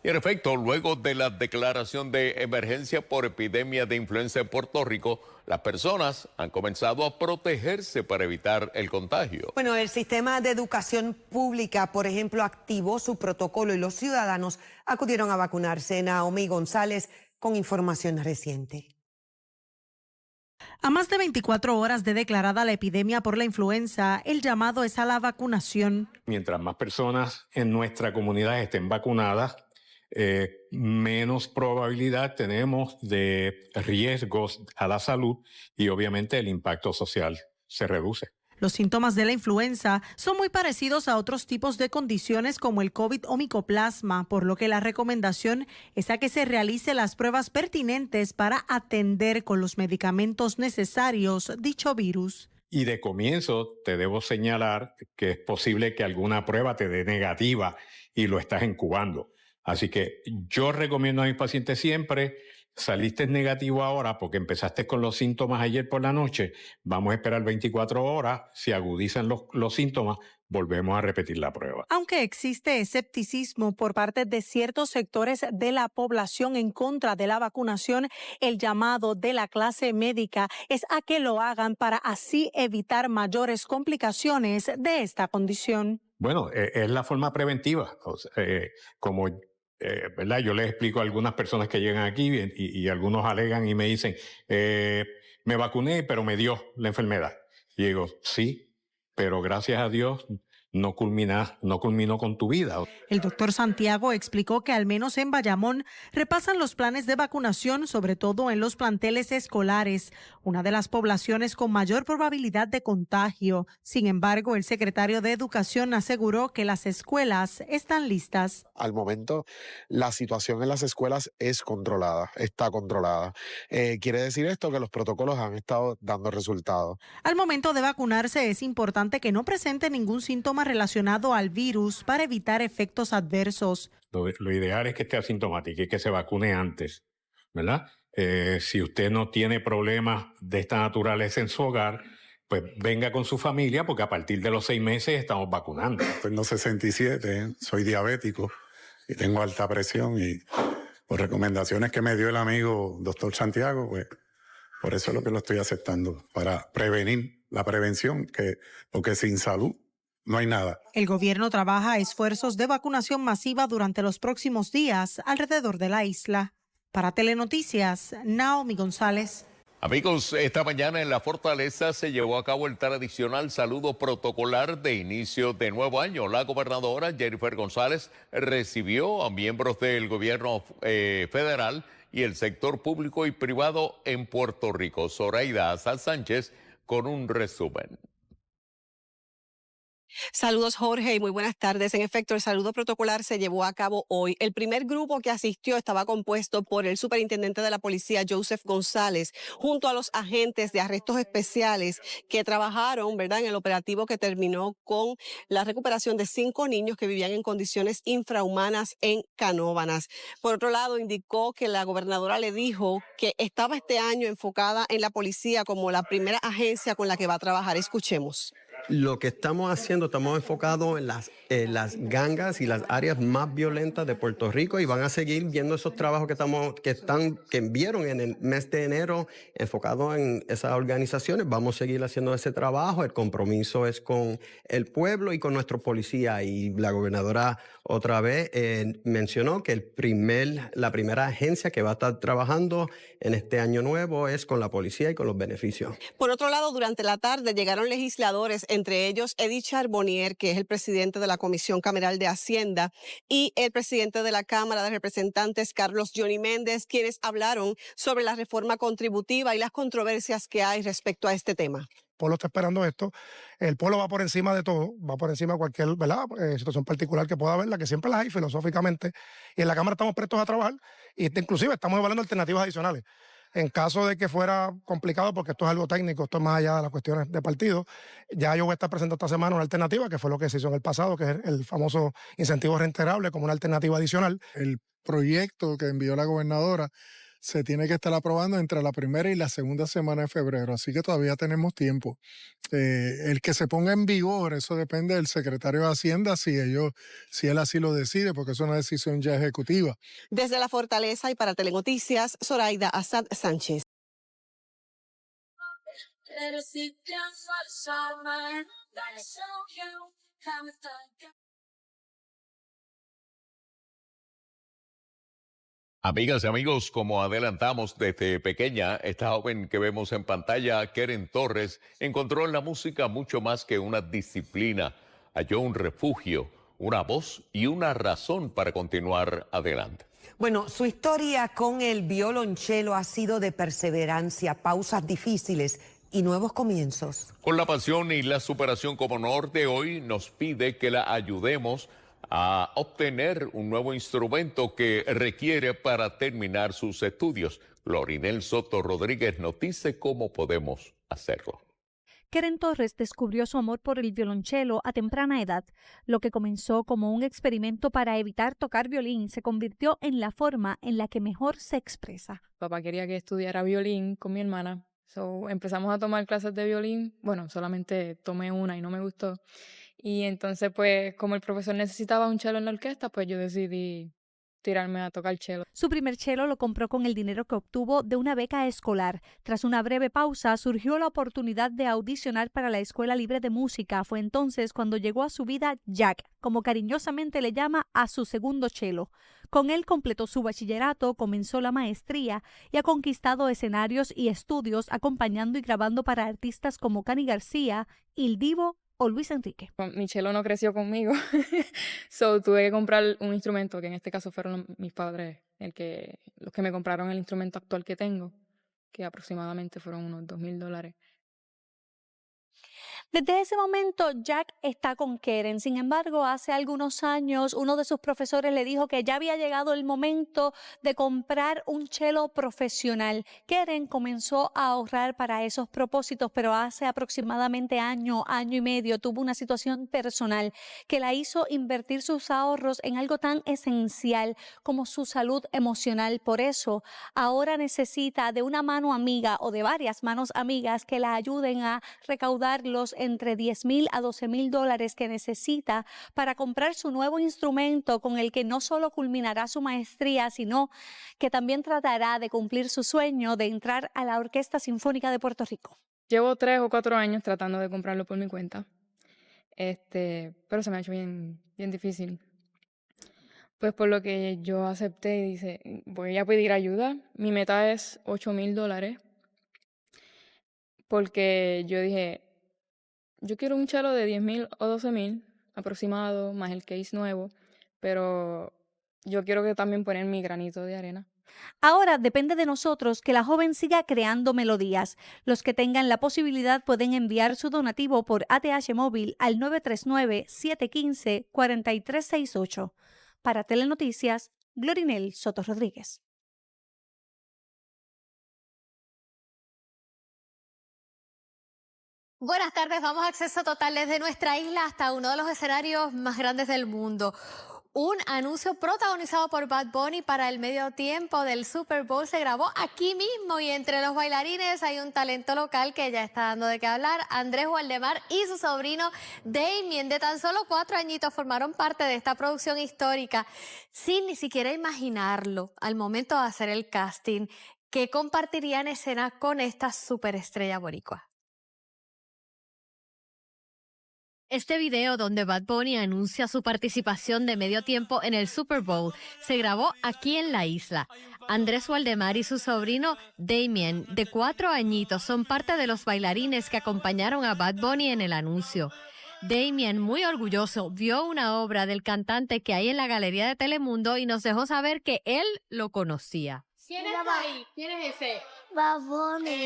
Y en efecto, luego de la declaración de emergencia por epidemia de influenza en Puerto Rico, las personas han comenzado a protegerse para evitar el contagio. Bueno, el sistema de educación pública, por ejemplo, activó su protocolo y los ciudadanos acudieron a vacunarse. Naomi González con información reciente. A más de 24 horas de declarada la epidemia por la influenza, el llamado es a la vacunación. Mientras más personas en nuestra comunidad estén vacunadas, menos probabilidad tenemos de riesgos a la salud y obviamente el impacto social se reduce. Los síntomas de la influenza son muy parecidos a otros tipos de condiciones como el COVID o micoplasma, por lo que la recomendación es a que se realice las pruebas pertinentes para atender con los medicamentos necesarios dicho virus. Y de comienzo te debo señalar que es posible que alguna prueba te dé negativa y lo estás incubando. Así que yo recomiendo a mis pacientes siempre, saliste negativo ahora porque empezaste con los síntomas ayer por la noche, vamos a esperar 24 horas, si agudizan los síntomas, volvemos a repetir la prueba. Aunque existe escepticismo por parte de ciertos sectores de la población en contra de la vacunación, el llamado de la clase médica es a que lo hagan para así evitar mayores complicaciones de esta condición. Bueno, es la forma preventiva, ¿verdad? Yo les explico a algunas personas que llegan aquí y algunos alegan y me dicen, me vacuné, pero me dio la enfermedad. Y digo, sí, pero gracias a Dios no culminó con tu vida. El doctor Santiago explicó que al menos en Bayamón repasan los planes de vacunación, sobre todo en los planteles escolares, una de las poblaciones con mayor probabilidad de contagio. Sin embargo, el secretario de Educación aseguró que las escuelas están listas. Al momento, la situación en las escuelas está controlada. Quiere decir esto que los protocolos han estado dando resultados. Al momento de vacunarse es importante que no presente ningún síntoma relacionado al virus para evitar efectos adversos. Lo ideal es que esté asintomático y que se vacune antes, ¿verdad? Si usted no tiene problemas de esta naturaleza en su hogar, pues venga con su familia porque a partir de los 6 meses estamos vacunando. Tengo 67, soy diabético y tengo alta presión y por recomendaciones que me dio el amigo doctor Santiago, pues por eso es lo que lo estoy aceptando, para prevenir la prevención, porque sin salud no hay nada. El gobierno trabaja a esfuerzos de vacunación masiva durante los próximos días alrededor de la isla. Para Telenoticias, Naomi González. Amigos, esta mañana en la Fortaleza se llevó a cabo el tradicional saludo protocolar de inicio de nuevo año. La gobernadora Jennifer González recibió a miembros del gobierno federal y el sector público y privado en Puerto Rico. Zoraida Azar Sánchez con un resumen. Saludos, Jorge, y muy buenas tardes. En efecto, el saludo protocolar se llevó a cabo hoy. El primer grupo que asistió estaba compuesto por el superintendente de la policía, Joseph González, junto a los agentes de arrestos especiales que trabajaron, ¿verdad?, en el operativo que terminó con la recuperación de 5 niños que vivían en condiciones infrahumanas en Canóvanas. Por otro lado, indicó que la gobernadora le dijo que estaba este año enfocada en la policía como la primera agencia con la que va a trabajar. Escuchemos. Lo que estamos haciendo, estamos enfocados en las gangas y las áreas más violentas de Puerto Rico y van a seguir viendo esos trabajos que vieron en el mes de enero enfocados en esas organizaciones. Vamos a seguir haciendo ese trabajo. El compromiso es con el pueblo y con nuestro policía. Y la gobernadora otra vez mencionó que la primera agencia que va a estar trabajando en este año nuevo es con la policía y con los beneficios. Por otro lado, durante la tarde llegaron legisladores, entre ellos Edith Charbonnier, que es el presidente de la Comisión Cameral de Hacienda, y el presidente de la Cámara de Representantes, Carlos Johnny Méndez, quienes hablaron sobre la reforma contributiva y las controversias que hay respecto a este tema. El pueblo está esperando esto, el pueblo va por encima de todo, va por encima de cualquier, ¿verdad?, situación particular que pueda haber, la que siempre las hay filosóficamente, y en la Cámara estamos prestos a trabajar, y inclusive estamos evaluando alternativas adicionales. En caso de que fuera complicado, porque esto es algo técnico, esto es más allá de las cuestiones de partido, ya yo voy a estar presentando esta semana una alternativa, que fue lo que se hizo en el pasado, que es el famoso incentivo reintegrable como una alternativa adicional. El proyecto que envió la gobernadora se tiene que estar aprobando entre la primera y la segunda semana de febrero, así que todavía tenemos tiempo. El que se ponga en vigor, eso depende del secretario de Hacienda, si él así lo decide, porque es una decisión ya ejecutiva. Desde la Fortaleza y para Telenoticias, Zoraida Assad Sánchez. Amigas y amigos, como adelantamos desde pequeña, esta joven que vemos en pantalla, Keren Torres, encontró en la música mucho más que una disciplina. Halló un refugio, una voz y una razón para continuar adelante. Bueno, su historia con el violonchelo ha sido de perseverancia, pausas difíciles y nuevos comienzos. Con la pasión y la superación como norte, hoy nos pide que la ayudemos a obtener un nuevo instrumento que requiere para terminar sus estudios. Glorinel Soto Rodríguez nos dice cómo podemos hacerlo. Keren Torres descubrió su amor por el violonchelo a temprana edad. Lo que comenzó como un experimento para evitar tocar violín se convirtió en la forma en la que mejor se expresa. Papá quería que estudiara violín con mi hermana. Empezamos a tomar clases de violín. Bueno, solamente tomé una y no me gustó. Y entonces, pues, como el profesor necesitaba un cello en la orquesta, pues yo decidí tirarme a tocar cello. Su primer cello lo compró con el dinero que obtuvo de una beca escolar. Tras una breve pausa, surgió la oportunidad de audicionar para la Escuela Libre de Música. Fue entonces cuando llegó a su vida Jack, como cariñosamente le llama a su segundo cello. Con él completó su bachillerato, comenzó la maestría y ha conquistado escenarios y estudios acompañando y grabando para artistas como Cani García, Il Divo o Luis Enrique. Mi cello no creció conmigo, tuve que comprar un instrumento, que en este caso fueron mis padres los que me compraron el instrumento actual que tengo, que aproximadamente fueron unos $2,000. Desde ese momento, Jack está con Keren. Sin embargo, hace algunos años, uno de sus profesores le dijo que ya había llegado el momento de comprar un cello profesional. Keren comenzó a ahorrar para esos propósitos, pero hace aproximadamente año y medio, tuvo una situación personal que la hizo invertir sus ahorros en algo tan esencial como su salud emocional. Por eso, ahora necesita de una mano amiga o de varias manos amigas que la ayuden a recaudar los entre $10,000 a $12,000 que necesita para comprar su nuevo instrumento con el que no solo culminará su maestría, sino que también tratará de cumplir su sueño de entrar a la Orquesta Sinfónica de Puerto Rico. Llevo 3 o 4 años tratando de comprarlo por mi cuenta, pero se me ha hecho bien difícil. Pues por lo que yo acepté y dije, voy a pedir ayuda. Mi meta es $8,000, porque yo dije, yo quiero un cello de $10,000 o $12,000 aproximado, más el case nuevo, pero yo quiero que también poner mi granito de arena. Ahora depende de nosotros que la joven siga creando melodías. Los que tengan la posibilidad pueden enviar su donativo por ATH móvil al 939-715-4368. Para Telenoticias, Glorinel Soto Rodríguez. Buenas tardes, vamos a acceso total desde nuestra isla hasta uno de los escenarios más grandes del mundo. Un anuncio protagonizado por Bad Bunny para el medio tiempo del Super Bowl se grabó aquí mismo y entre los bailarines hay un talento local que ya está dando de qué hablar. Andrés Waldemar y su sobrino Damien, de tan solo 4 añitos, formaron parte de esta producción histórica sin ni siquiera imaginarlo al momento de hacer el casting, que compartirían escena con esta superestrella boricua. Este video donde Bad Bunny anuncia su participación de medio tiempo en el Super Bowl se grabó aquí en la isla. Andrés Waldemar y su sobrino Damien, de 4 añitos, son parte de los bailarines que acompañaron a Bad Bunny en el anuncio. Damien, muy orgulloso, vio una obra del cantante que hay en la Galería de Telemundo y nos dejó saber que él lo conocía. ¿Quién está ahí? ¿Quién es ese? Bad Bunny.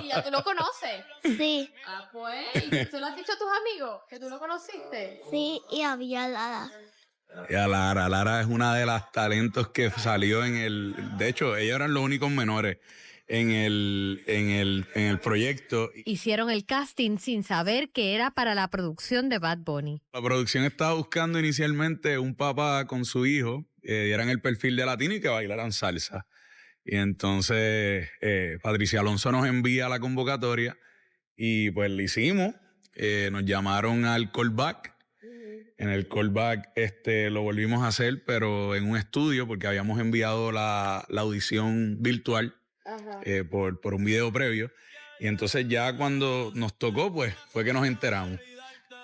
¿Ya tú lo conoces? Sí. Ah, pues, ¿y tú lo has dicho a tus amigos que tú lo conociste? Sí, y había Lara. Y a Lara es una de las talentos que salió en el... De hecho, ellos eran los únicos menores en el proyecto. Hicieron el casting sin saber que era para la producción de Bad Bunny. La producción estaba buscando inicialmente un papá con su hijo, dieran el perfil de latino y que bailaran salsa. Y entonces Patricia Alonso nos envía la convocatoria y pues le hicimos. Nos llamaron al callback. En el callback lo volvimos a hacer, pero en un estudio, porque habíamos enviado la audición virtual por un video previo. Y entonces ya cuando nos tocó, pues fue que nos enteramos.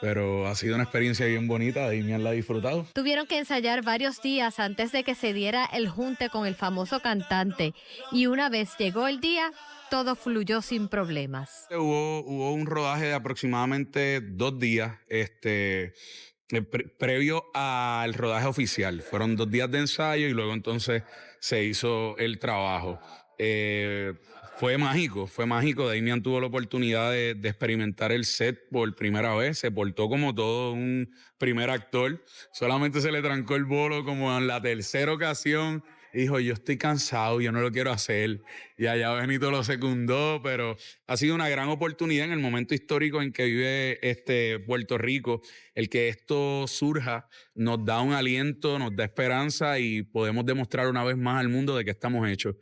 Pero ha sido una experiencia bien bonita, Damian la ha disfrutado. Tuvieron que ensayar varios días antes de que se diera el junte con el famoso cantante. Y una vez llegó el día, todo fluyó sin problemas. Hubo un rodaje de aproximadamente 2 días, previo al rodaje oficial. Fueron 2 días de ensayo y luego entonces se hizo el trabajo. Fue mágico. Damian tuvo la oportunidad de experimentar el set por primera vez. Se portó como todo un primer actor. Solamente se le trancó el bolo como en la 3ª ocasión. Y dijo, yo estoy cansado, yo no lo quiero hacer. Y allá Benito lo secundó, pero ha sido una gran oportunidad en el momento histórico en que vive Puerto Rico. El que esto surja nos da un aliento, nos da esperanza y podemos demostrar una vez más al mundo de que estamos hechos.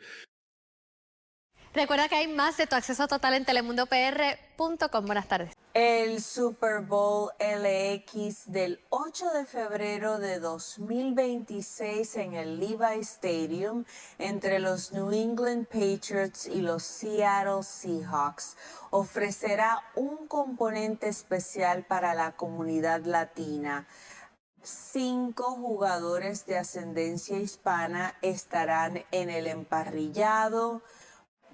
Recuerda que hay más de Tu Acceso Total en telemundopr.com. Buenas tardes. El Super Bowl LX del 8 de febrero de 2026 en el Levi Stadium entre los New England Patriots y los Seattle Seahawks ofrecerá un componente especial para la comunidad latina. 5 jugadores de ascendencia hispana estarán en el emparrillado,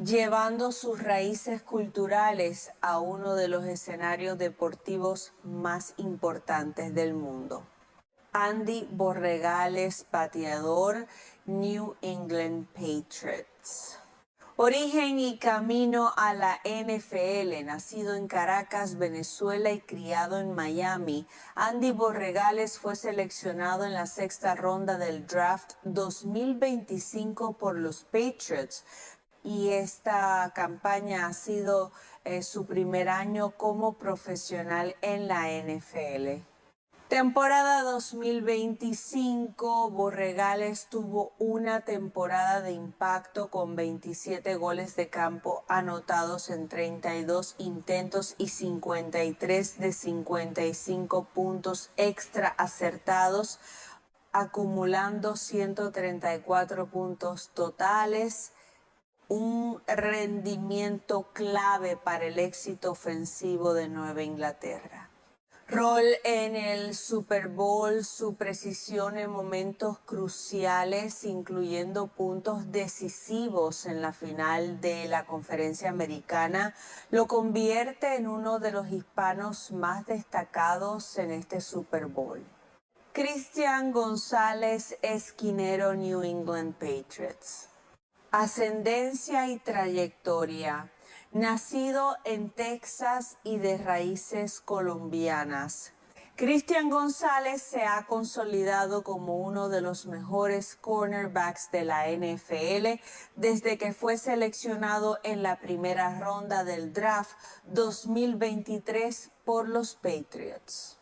llevando sus raíces culturales a uno de los escenarios deportivos más importantes del mundo. Andy Borregales, pateador, New England Patriots. Origen y camino a la NFL. Nacido en Caracas, Venezuela y criado en Miami, Andy Borregales fue seleccionado en la 6ª ronda del draft 2025 por los Patriots. Y esta campaña ha sido su primer año como profesional en la NFL. Temporada 2025, Borregales tuvo una temporada de impacto con 27 goles de campo anotados en 32 intentos y 53 de 55 puntos extra acertados, acumulando 134 puntos totales. Un rendimiento clave para el éxito ofensivo de Nueva Inglaterra. Rol en el Super Bowl, su precisión en momentos cruciales, incluyendo puntos decisivos en la final de la Conferencia Americana, lo convierte en uno de los hispanos más destacados en este Super Bowl. Cristian González, esquinero, New England Patriots. Ascendencia y trayectoria. Nacido en Texas y de raíces colombianas, Cristian González se ha consolidado como uno de los mejores cornerbacks de la NFL desde que fue seleccionado en la primera ronda del draft 2023 por los Patriots.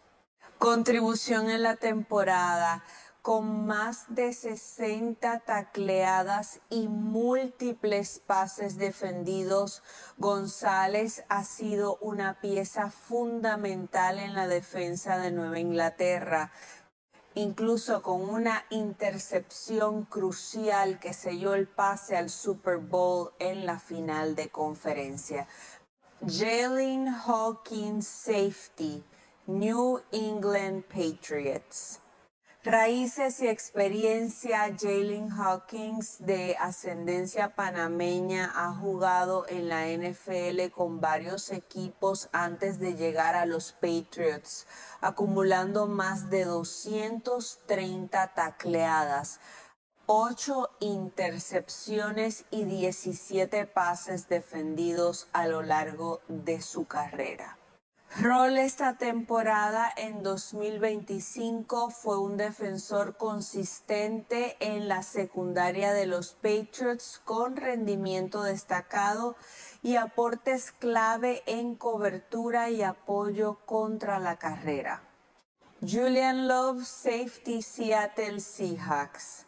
Contribución en la temporada. Con más de 60 tacleadas y múltiples pases defendidos, González ha sido una pieza fundamental en la defensa de Nueva Inglaterra, incluso con una intercepción crucial que selló el pase al Super Bowl en la final de conferencia. Jalen Hawkins, safety, New England Patriots. Raíces y experiencia. Jalen Hawkins, de ascendencia panameña, ha jugado en la NFL con varios equipos antes de llegar a los Patriots, acumulando más de 230 tacleadas, 8 intercepciones y 17 pases defendidos a lo largo de su carrera. Rol esta temporada en 2025 fue un defensor consistente en la secundaria de los Patriots con rendimiento destacado y aportes clave en cobertura y apoyo contra la carrera. Julian Love, safety, Seattle Seahawks.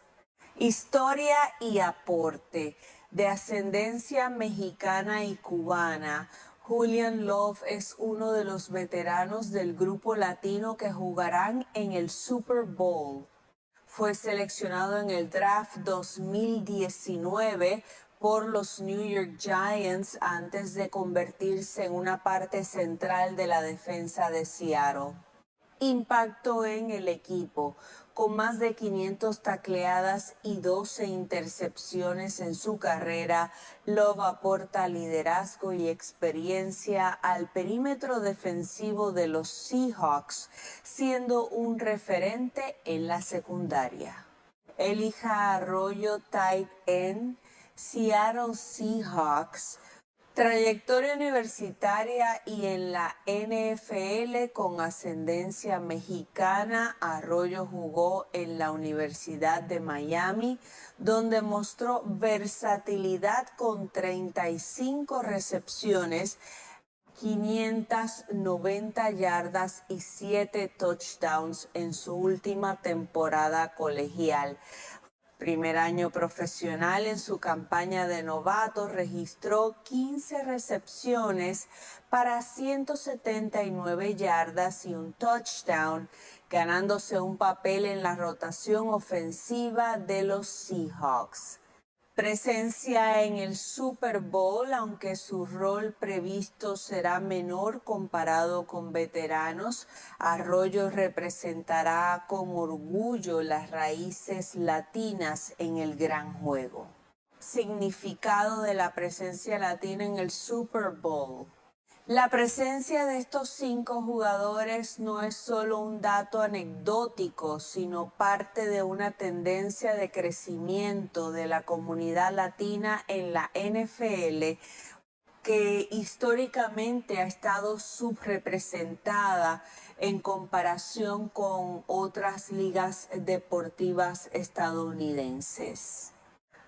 Historia y aporte. De ascendencia mexicana y cubana, Julian Love es uno de los veteranos del grupo latino que jugarán en el Super Bowl. Fue seleccionado en el draft 2019 por los New York Giants antes de convertirse en una parte central de la defensa de Seattle. Impactó en el equipo con más de 500 tacleadas y 12 intercepciones en su carrera. Love aporta liderazgo y experiencia al perímetro defensivo de los Seahawks, siendo un referente en la secundaria. Elijah Arroyo, tight end, Seattle Seahawks. Trayectoria universitaria y en la NFL con ascendencia mexicana, Arroyo jugó en la Universidad de Miami, donde mostró versatilidad con 35 recepciones, 590 yardas y 7 touchdowns en su última temporada colegial. Primer año profesional, en su campaña de novato registró 15 recepciones para 179 yardas y un touchdown, ganándose un papel en la rotación ofensiva de los Seahawks. Presencia en el Super Bowl, aunque su rol previsto será menor comparado con veteranos. Arroyo representará con orgullo las raíces latinas en el gran juego. Significado de la presencia latina en el Super Bowl. La presencia de estos 5 jugadores no es solo un dato anecdótico, sino parte de una tendencia de crecimiento de la comunidad latina en la NFL, que históricamente ha estado subrepresentada en comparación con otras ligas deportivas estadounidenses.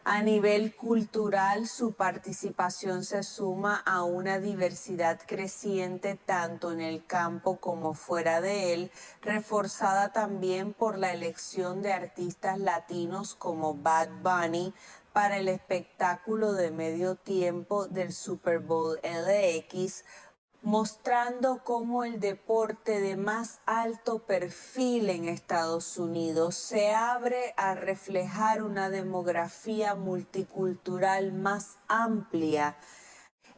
A nivel cultural, su participación se suma a una diversidad creciente tanto en el campo como fuera de él, reforzada también por la elección de artistas latinos como Bad Bunny para el espectáculo de medio tiempo del Super Bowl LX, mostrando cómo el deporte de más alto perfil en Estados Unidos se abre a reflejar una demografía multicultural más amplia.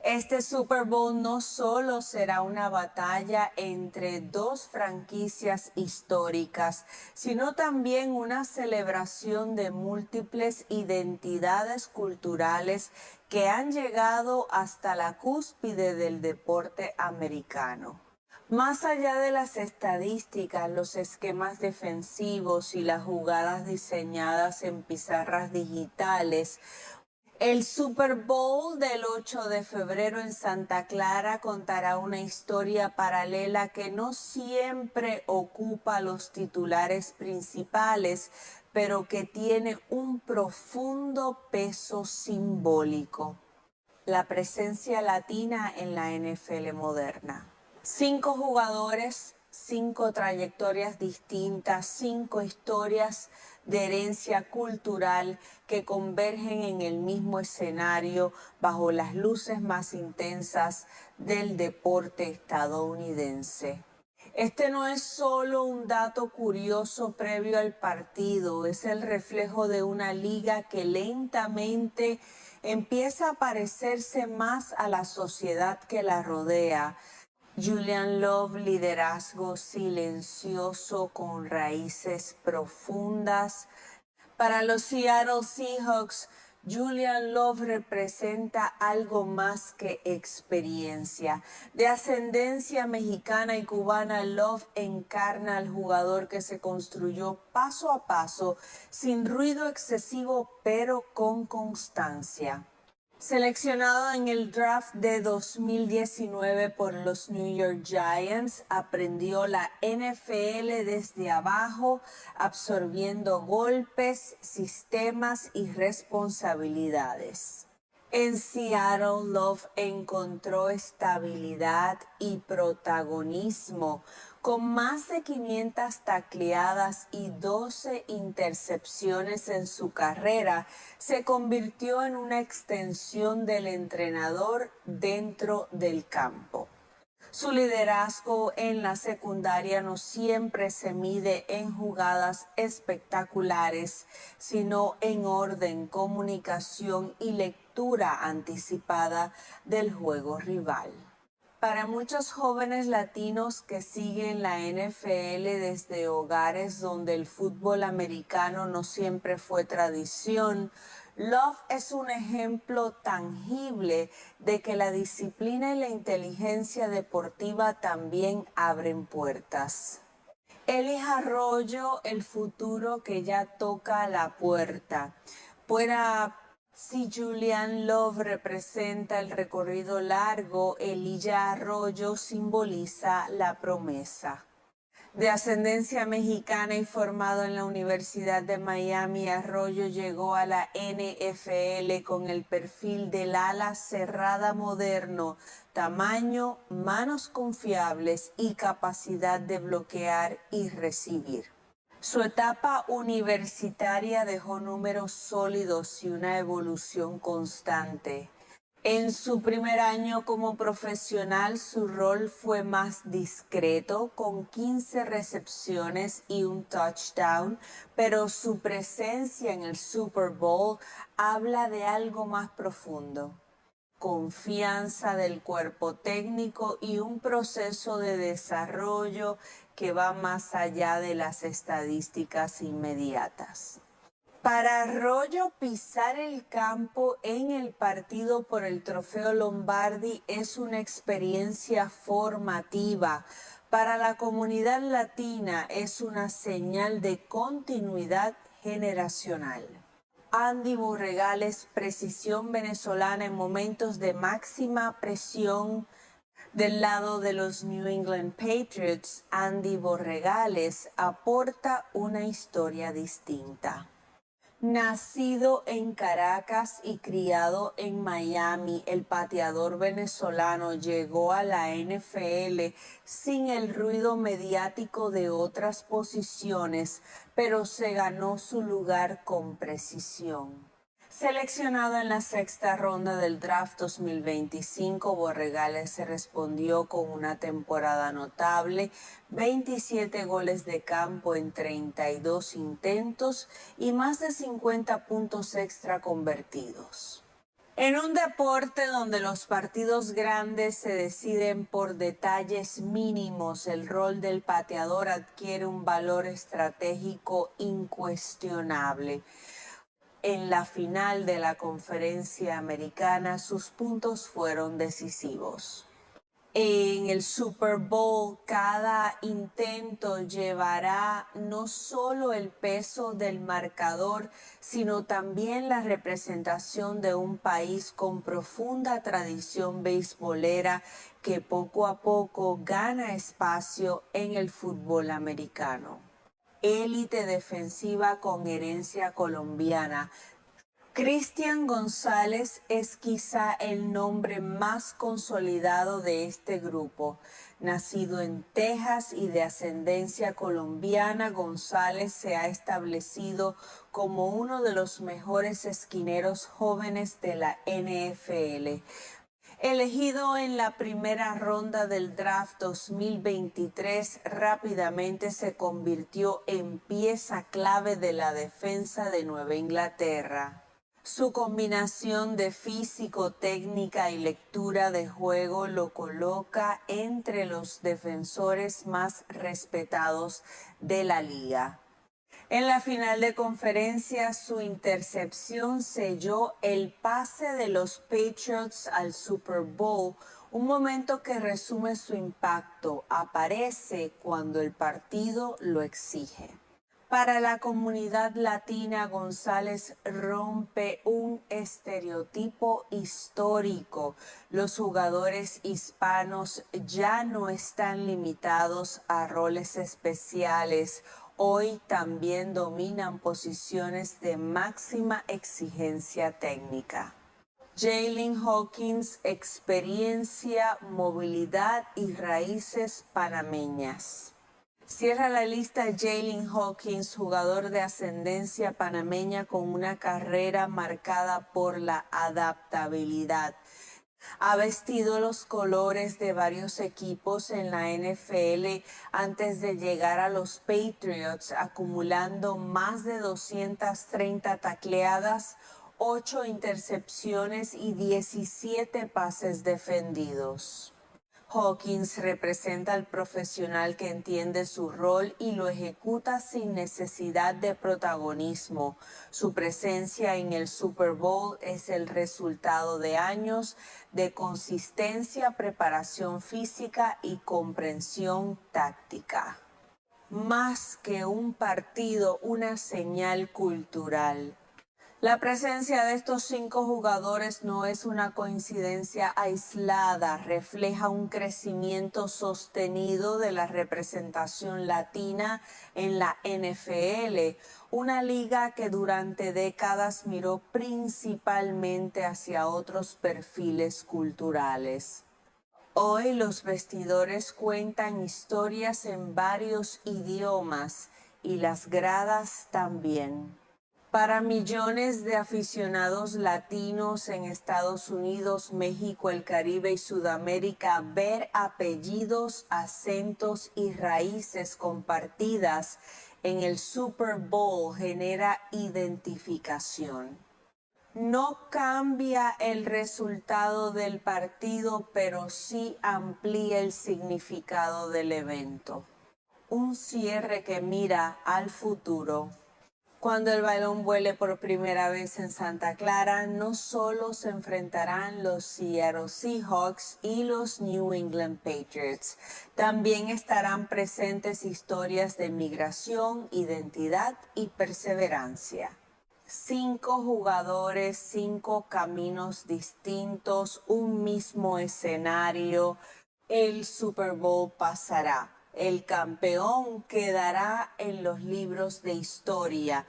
Este Super Bowl no solo será una batalla entre 2 franquicias históricas, sino también una celebración de múltiples identidades culturales que han llegado hasta la cúspide del deporte americano. Más allá de las estadísticas, los esquemas defensivos y las jugadas diseñadas en pizarras digitales, el Super Bowl del 8 de febrero en Santa Clara contará una historia paralela que no siempre ocupa los titulares principales, pero que tiene un profundo peso simbólico. La presencia latina en la NFL moderna. 5 jugadores, 5 trayectorias distintas, 5 historias de herencia cultural que convergen en el mismo escenario bajo las luces más intensas del deporte estadounidense. Este no es solo un dato curioso previo al partido, es el reflejo de una liga que lentamente empieza a parecerse más a la sociedad que la rodea. Julian Love, liderazgo silencioso con raíces profundas. Para los Seattle Seahawks, Julian Love representa algo más que experiencia. De ascendencia mexicana y cubana, Love encarna al jugador que se construyó paso a paso, sin ruido excesivo, pero con constancia. Seleccionado en el draft de 2019 por los New York Giants, aprendió la NFL desde abajo, absorbiendo golpes, sistemas y responsabilidades. En Seattle, Love encontró estabilidad y protagonismo Con más de 500 tacleadas y 12 intercepciones en su carrera, se convirtió en una extensión del entrenador dentro del campo. Su liderazgo en la secundaria no siempre se mide en jugadas espectaculares, sino en orden, comunicación y lectura anticipada del juego rival. Para muchos jóvenes latinos que siguen la NFL desde hogares donde el fútbol americano no siempre fue tradición, Love es un ejemplo tangible de que la disciplina y la inteligencia deportiva también abren puertas. Eli Arroyo, el futuro que ya toca la puerta. Si Julian Love representa el recorrido largo, Elijah Arroyo simboliza la promesa. De ascendencia mexicana y formado en la Universidad de Miami, Arroyo llegó a la NFL con el perfil del ala cerrada moderno, tamaño, manos confiables y capacidad de bloquear y recibir. Su etapa universitaria dejó números sólidos y una evolución constante. En su primer año como profesional, su rol fue más discreto, con 15 recepciones y un touchdown, pero su presencia en el Super Bowl habla de algo más profundo. Confianza del cuerpo técnico y un proceso de desarrollo que va más allá de las estadísticas inmediatas. Para Arroyo, pisar el campo en el partido por el Trofeo Lombardi es una experiencia formativa. Para la comunidad latina es una señal de continuidad generacional. Andy Borregales, precisión venezolana en momentos de máxima presión. Del lado de los New England Patriots, Andy Borregales aporta una historia distinta. Nacido en Caracas y criado en Miami, el pateador venezolano llegó a la NFL sin el ruido mediático de otras posiciones, pero se ganó su lugar con precisión. Seleccionado en la sexta ronda del draft 2025, Borregales se respondió con una temporada notable, 27 goles de campo en 32 intentos y más de 50 puntos extra convertidos. En un deporte donde los partidos grandes se deciden por detalles mínimos, el rol del pateador adquiere un valor estratégico incuestionable. En la final de la Conferencia Americana, sus puntos fueron decisivos. En el Super Bowl, cada intento llevará no solo el peso del marcador, sino también la representación de un país con profunda tradición beisbolera que poco a poco gana espacio en el fútbol americano. Élite defensiva con herencia colombiana. Cristian González es quizá el nombre más consolidado de este grupo. Nacido en Texas y de ascendencia colombiana, González se ha establecido como uno de los mejores esquineros jóvenes de la NFL. Elegido en la primera ronda del draft 2023, rápidamente se convirtió en pieza clave de la defensa de Nueva Inglaterra. Su combinación de físico, técnica y lectura de juego lo coloca entre los defensores más respetados de la liga. En la final de conferencia, su intercepción selló el pase de los Patriots al Super Bowl, un momento que resume su impacto. Aparece cuando el partido lo exige. Para la comunidad latina, González rompe un estereotipo histórico. Los jugadores hispanos ya no están limitados a roles especiales. Hoy también dominan posiciones de máxima exigencia técnica. Jalen Hawkins, experiencia, movilidad y raíces panameñas. Cierra la lista Jalen Hawkins, jugador de ascendencia panameña con una carrera marcada por la adaptabilidad. Ha vestido los colores de varios equipos en la NFL antes de llegar a los Patriots, acumulando más de 230 tacleadas, 8 intercepciones y 17 pases defendidos. Hawkins representa al profesional que entiende su rol y lo ejecuta sin necesidad de protagonismo. Su presencia en el Super Bowl es el resultado de años de consistencia, preparación física y comprensión táctica. Más que un partido, una señal cultural. La presencia de estos 5 jugadores no es una coincidencia aislada, refleja un crecimiento sostenido de la representación latina en la NFL, una liga que durante décadas miró principalmente hacia otros perfiles culturales. Hoy los vestidores cuentan historias en varios idiomas y las gradas también. Para millones de aficionados latinos en Estados Unidos, México, el Caribe y Sudamérica, ver apellidos, acentos y raíces compartidas en el Super Bowl genera identificación. No cambia el resultado del partido, pero sí amplía el significado del evento. Un cierre que mira al futuro. Cuando el balón vuele por primera vez en Santa Clara, no solo se enfrentarán los Seattle Seahawks y los New England Patriots, también estarán presentes historias de migración, identidad y perseverancia. 5 jugadores, 5 caminos distintos, un mismo escenario. El Super Bowl pasará. El campeón quedará en los libros de historia,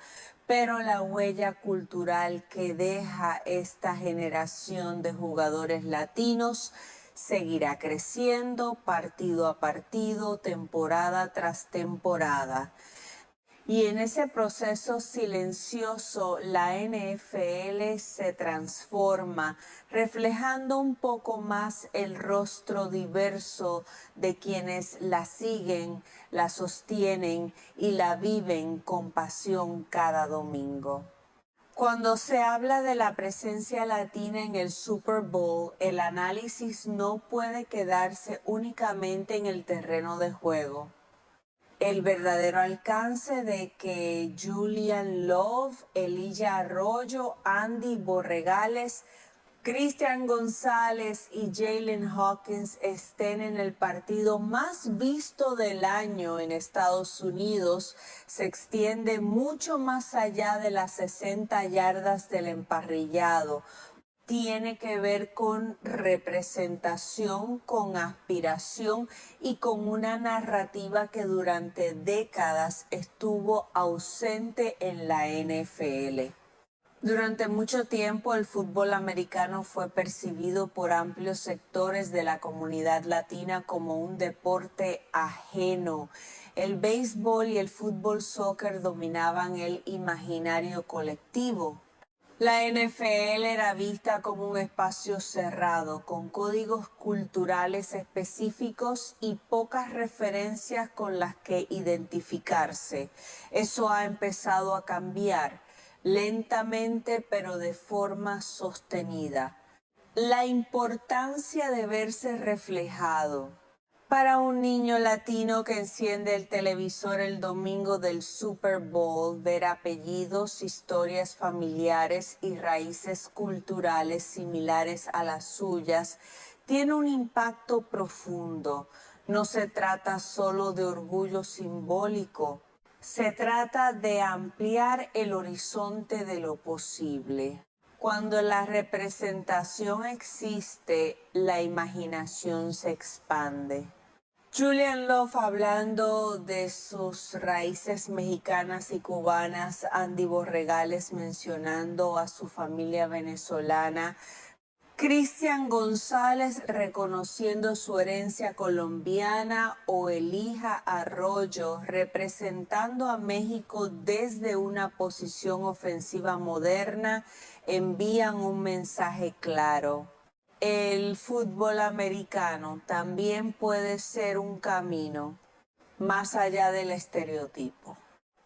pero la huella cultural que deja esta generación de jugadores latinos seguirá creciendo partido a partido, temporada tras temporada. Y en ese proceso silencioso, la NFL se transforma, reflejando un poco más el rostro diverso de quienes la siguen, la sostienen y la viven con pasión cada domingo. Cuando se habla de la presencia latina en el Super Bowl, el análisis no puede quedarse únicamente en el terreno de juego. El verdadero alcance de que Julian Love, Elijah Arroyo, Andy Borregales, Christian González y Jalen Hawkins estén en el partido más visto del año en Estados Unidos se extiende mucho más allá de las 60 yardas del emparrillado. Tiene que ver con representación, con aspiración y con una narrativa que durante décadas estuvo ausente en la NFL. Durante mucho tiempo el fútbol americano fue percibido por amplios sectores de la comunidad latina como un deporte ajeno. El béisbol y el fútbol soccer dominaban el imaginario colectivo. La NFL era vista como un espacio cerrado, con códigos culturales específicos y pocas referencias con las que identificarse. Eso ha empezado a cambiar, lentamente pero de forma sostenida. La importancia de verse reflejado. Para un niño latino que enciende el televisor el domingo del Super Bowl, ver apellidos, historias familiares y raíces culturales similares a las suyas tiene un impacto profundo. No se trata solo de orgullo simbólico, se trata de ampliar el horizonte de lo posible. Cuando la representación existe, la imaginación se expande. Julian Love hablando de sus raíces mexicanas y cubanas, Andy Borregales mencionando a su familia venezolana, Cristian González reconociendo su herencia colombiana o Elija Arroyo representando a México desde una posición ofensiva moderna envían un mensaje claro. El fútbol americano también puede ser un camino más allá del estereotipo.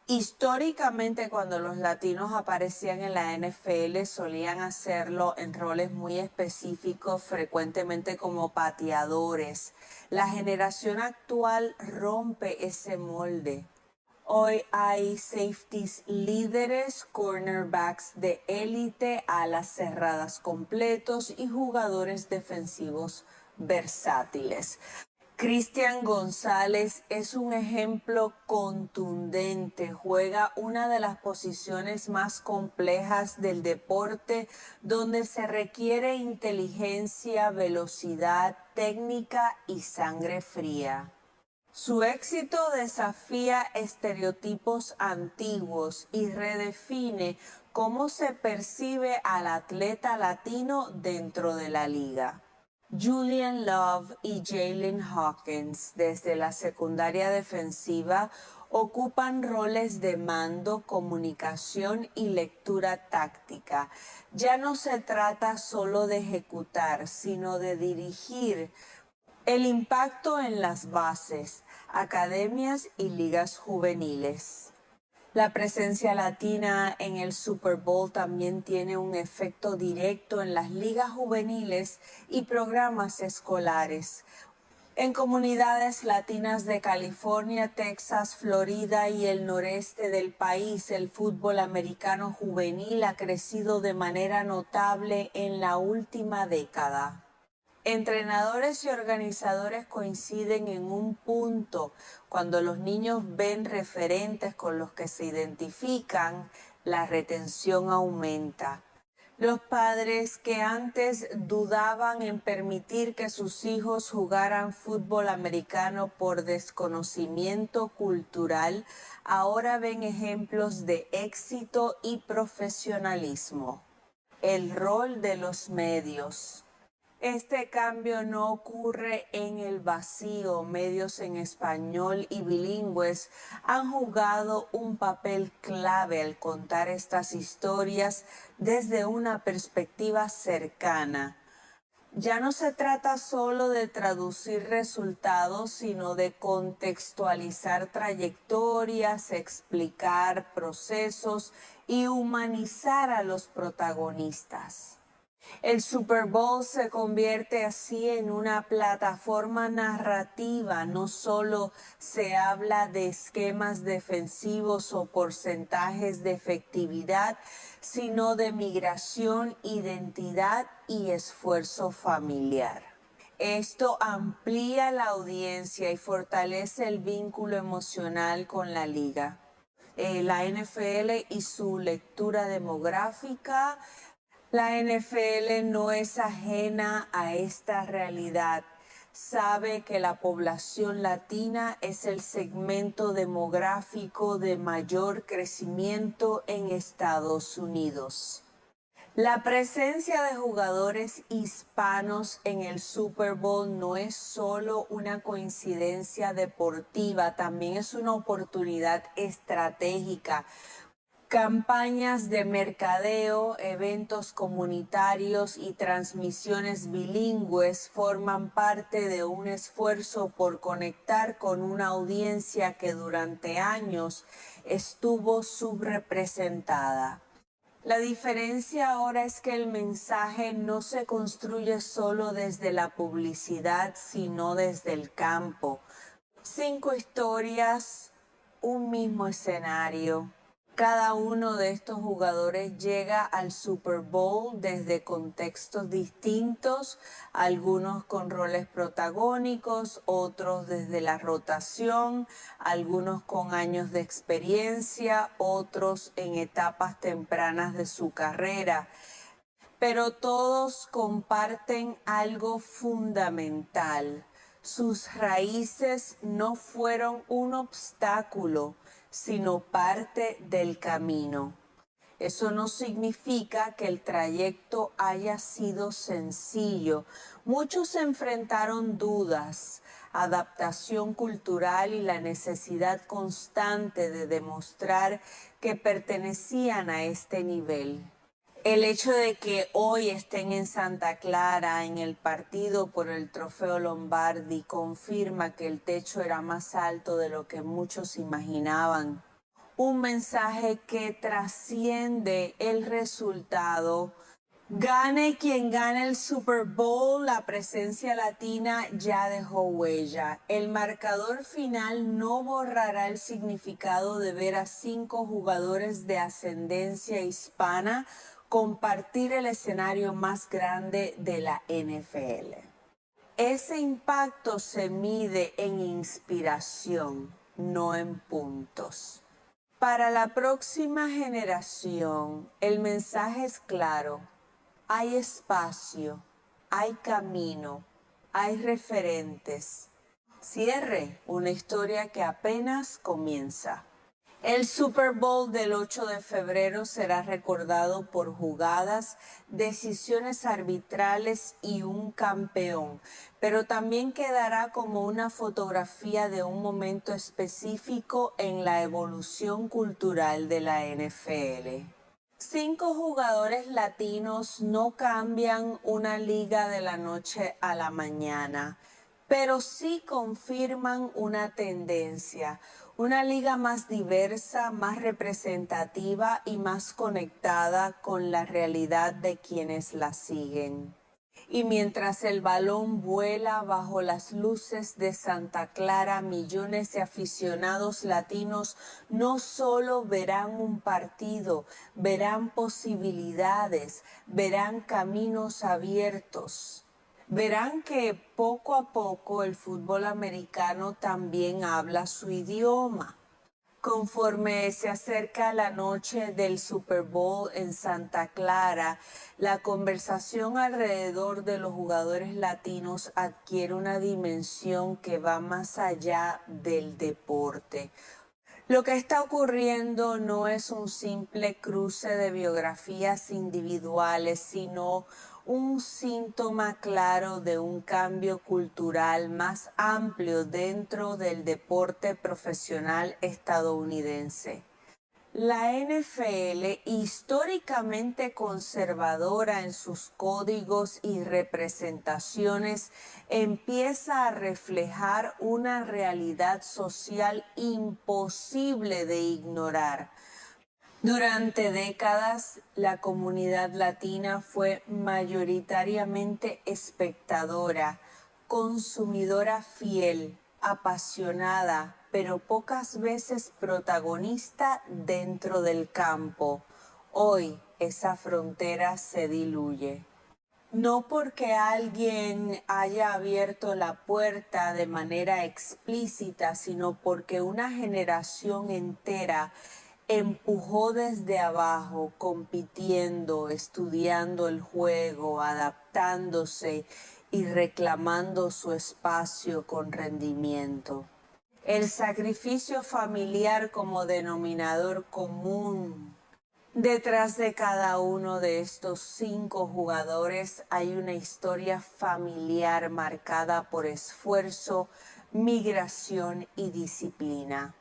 Históricamente, cuando los latinos aparecían en la NFL, solían hacerlo en roles muy específicos, frecuentemente como pateadores. La generación actual rompe ese molde. Hoy hay safeties líderes, cornerbacks de élite, alas cerradas completos y jugadores defensivos versátiles. Cristian González es un ejemplo contundente, juega una de las posiciones más complejas del deporte, donde se requiere inteligencia, velocidad, técnica y sangre fría. Su éxito desafía estereotipos antiguos y redefine cómo se percibe al atleta latino dentro de la liga. Julian Love y Jalen Hawkins, desde la secundaria defensiva, ocupan roles de mando, comunicación y lectura táctica. Ya no se trata solo de ejecutar, sino de dirigir. El impacto en las bases, academias y ligas juveniles. La presencia latina en el Super Bowl también tiene un efecto directo en las ligas juveniles y programas escolares. En comunidades latinas de California, Texas, Florida y el noreste del país, el fútbol americano juvenil ha crecido de manera notable en la última década. Entrenadores y organizadores coinciden en un punto: cuando los niños ven referentes con los que se identifican, la retención aumenta. Los padres que antes dudaban en permitir que sus hijos jugaran fútbol americano por desconocimiento cultural, ahora ven ejemplos de éxito y profesionalismo. El rol de los medios. Este cambio no ocurre en el vacío. Medios en español y bilingües han jugado un papel clave al contar estas historias desde una perspectiva cercana. Ya no se trata solo de traducir resultados, sino de contextualizar trayectorias, explicar procesos y humanizar a los protagonistas. El Super Bowl se convierte así en una plataforma narrativa. No solo se habla de esquemas defensivos o porcentajes de efectividad, sino de migración, identidad y esfuerzo familiar. Esto amplía la audiencia y fortalece el vínculo emocional con la liga. La NFL y su lectura demográfica. La NFL no es ajena a esta realidad. Sabe que la población latina es el segmento demográfico de mayor crecimiento en Estados Unidos. La presencia de jugadores hispanos en el Super Bowl no es solo una coincidencia deportiva, también es una oportunidad estratégica. Campañas de mercadeo, eventos comunitarios y transmisiones bilingües forman parte de un esfuerzo por conectar con una audiencia que durante años estuvo subrepresentada. La diferencia ahora es que el mensaje no se construye solo desde la publicidad, sino desde el campo. 5 historias, un mismo escenario. Cada uno de estos jugadores llega al Super Bowl desde contextos distintos, algunos con roles protagónicos, otros desde la rotación, algunos con años de experiencia, otros en etapas tempranas de su carrera. Pero todos comparten algo fundamental. Sus raíces no fueron un obstáculo, sino parte del camino. Eso no significa que el trayecto haya sido sencillo. Muchos enfrentaron dudas, adaptación cultural y la necesidad constante de demostrar que pertenecían a este nivel. El hecho de que hoy estén en Santa Clara en el partido por el Trofeo Lombardi confirma que el techo era más alto de lo que muchos imaginaban. Un mensaje que trasciende el resultado. Gane quien gane el Super Bowl, la presencia latina ya dejó huella. El marcador final no borrará el significado de ver a 5 jugadores de ascendencia hispana compartir el escenario más grande de la NFL. Ese impacto se mide en inspiración, no en puntos. Para la próxima generación, el mensaje es claro. Hay espacio, hay camino, hay referentes. Cierre una historia que apenas comienza. El Super Bowl del 8 de febrero será recordado por jugadas, decisiones arbitrales y un campeón, pero también quedará como una fotografía de un momento específico en la evolución cultural de la NFL. 5 jugadores latinos no cambian una liga de la noche a la mañana, pero sí confirman una tendencia. Una liga más diversa, más representativa y más conectada con la realidad de quienes la siguen. Y mientras el balón vuela bajo las luces de Santa Clara, millones de aficionados latinos no solo verán un partido, verán posibilidades, verán caminos abiertos. Verán que poco a poco el fútbol americano también habla su idioma. Conforme se acerca la noche del Super Bowl en Santa Clara, la conversación alrededor de los jugadores latinos adquiere una dimensión que va más allá del deporte. Lo que está ocurriendo no es un simple cruce de biografías individuales, sino un síntoma claro de un cambio cultural más amplio dentro del deporte profesional estadounidense. La NFL, históricamente conservadora en sus códigos y representaciones, empieza a reflejar una realidad social imposible de ignorar. Durante décadas, la comunidad latina fue mayoritariamente espectadora, consumidora fiel, apasionada, pero pocas veces protagonista dentro del campo. Hoy esa frontera se diluye. No porque alguien haya abierto la puerta de manera explícita, sino porque una generación entera empujó desde abajo, compitiendo, estudiando el juego, adaptándose y reclamando su espacio con rendimiento. El sacrificio familiar como denominador común. Detrás de cada uno de estos 5 jugadores hay una historia familiar marcada por esfuerzo, migración y disciplina.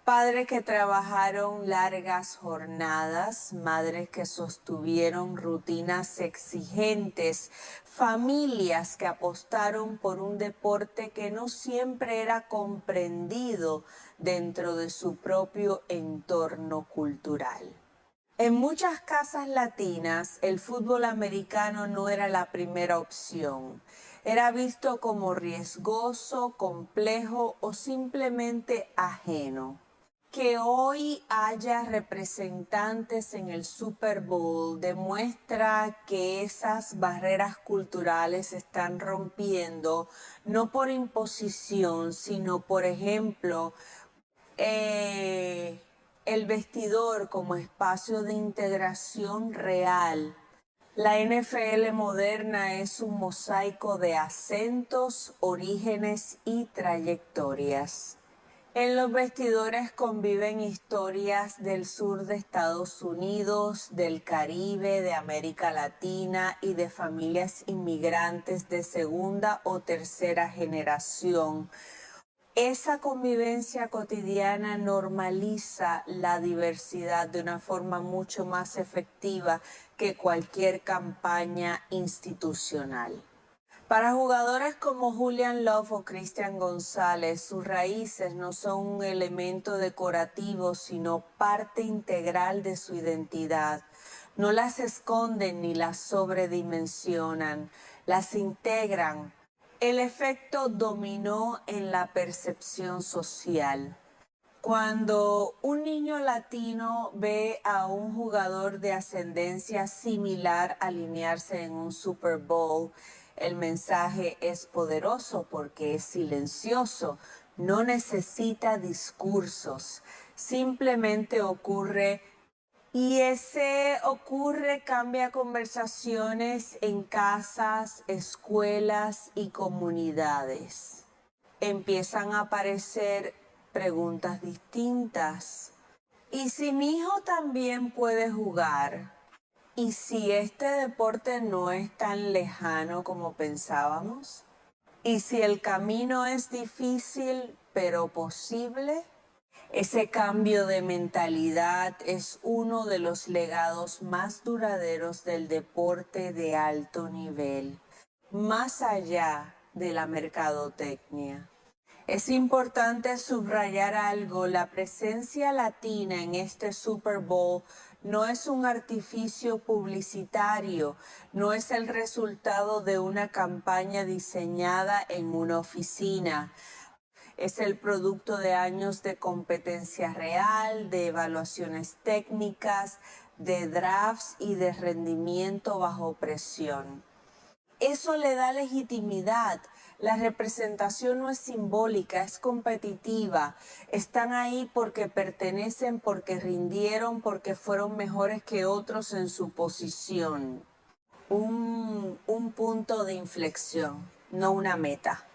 Padres que trabajaron largas jornadas, madres que sostuvieron rutinas exigentes, familias que apostaron por un deporte que no siempre era comprendido dentro de su propio entorno cultural. En muchas casas latinas, el fútbol americano no era la primera opción. Era visto como riesgoso, complejo o simplemente ajeno. Que hoy haya representantes en el Super Bowl demuestra que esas barreras culturales se están rompiendo, no por imposición, sino, por ejemplo, el vestidor como espacio de integración real. La NFL moderna es un mosaico de acentos, orígenes y trayectorias. En los vestidores conviven historias del sur de Estados Unidos, del Caribe, de América Latina y de familias inmigrantes de segunda o tercera generación. Esa convivencia cotidiana normaliza la diversidad de una forma mucho más efectiva que cualquier campaña institucional. Para jugadores como Julian Love o Cristian González, sus raíces no son un elemento decorativo, sino parte integral de su identidad. No las esconden ni las sobredimensionan, las integran. El efecto dominó en la percepción social. Cuando un niño latino ve a un jugador de ascendencia similar alinearse en un Super Bowl, el mensaje es poderoso porque es silencioso, no necesita discursos, simplemente ocurre y ese ocurre cambia conversaciones en casas, escuelas y comunidades. Empiezan a aparecer preguntas distintas. ¿Y si mi hijo también puede jugar? ¿Y si este deporte no es tan lejano como pensábamos? ¿Y si el camino es difícil pero posible? Ese cambio de mentalidad es uno de los legados más duraderos del deporte de alto nivel, más allá de la mercadotecnia. Es importante subrayar algo, la presencia latina en este Super Bowl no es un artificio publicitario, no es el resultado de una campaña diseñada en una oficina. Es el producto de años de competencia real, de evaluaciones técnicas, de drafts y de rendimiento bajo presión. Eso le da legitimidad. La representación no es simbólica, es competitiva. Están ahí porque pertenecen, porque rindieron, porque fueron mejores que otros en su posición. Un punto de inflexión, no una meta.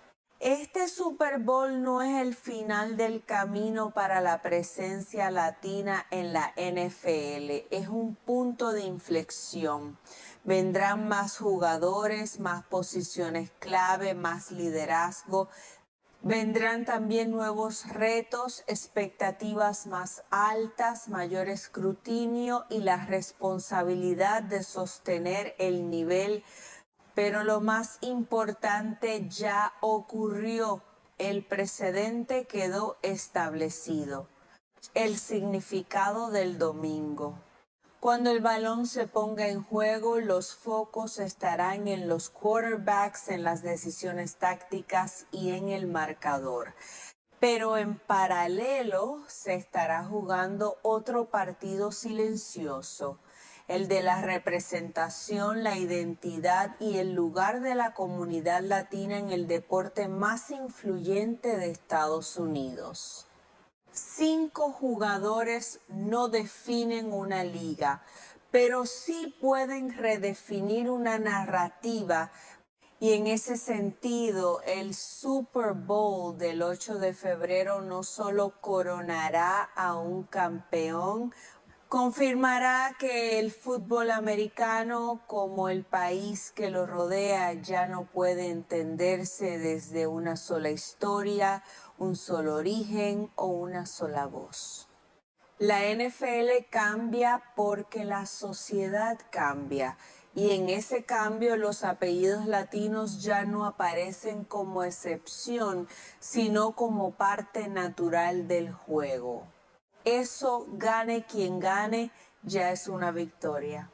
Este Super Bowl no es el final del camino para la presencia latina en la NFL, es un punto de inflexión. Vendrán más jugadores, más posiciones clave, más liderazgo. Vendrán también nuevos retos, expectativas más altas, mayor escrutinio y la responsabilidad de sostener el nivel. Pero lo más importante ya ocurrió, el precedente quedó establecido. El significado del domingo. Cuando el balón se ponga en juego, los focos estarán en los quarterbacks, en las decisiones tácticas y en el marcador. Pero en paralelo se estará jugando otro partido silencioso. El de la representación, la identidad y el lugar de la comunidad latina en el deporte más influyente de Estados Unidos. 5 jugadores no definen una liga, pero sí pueden redefinir una narrativa. Y en ese sentido, el Super Bowl del 8 de febrero no solo coronará a un campeón, confirmará que el fútbol americano, como el país que lo rodea, ya no puede entenderse desde una sola historia, un solo origen o una sola voz. La NFL cambia porque la sociedad cambia. Y en ese cambio los apellidos latinos ya no aparecen como excepción, sino como parte natural del juego. Eso, gane quien gane, ya es una victoria.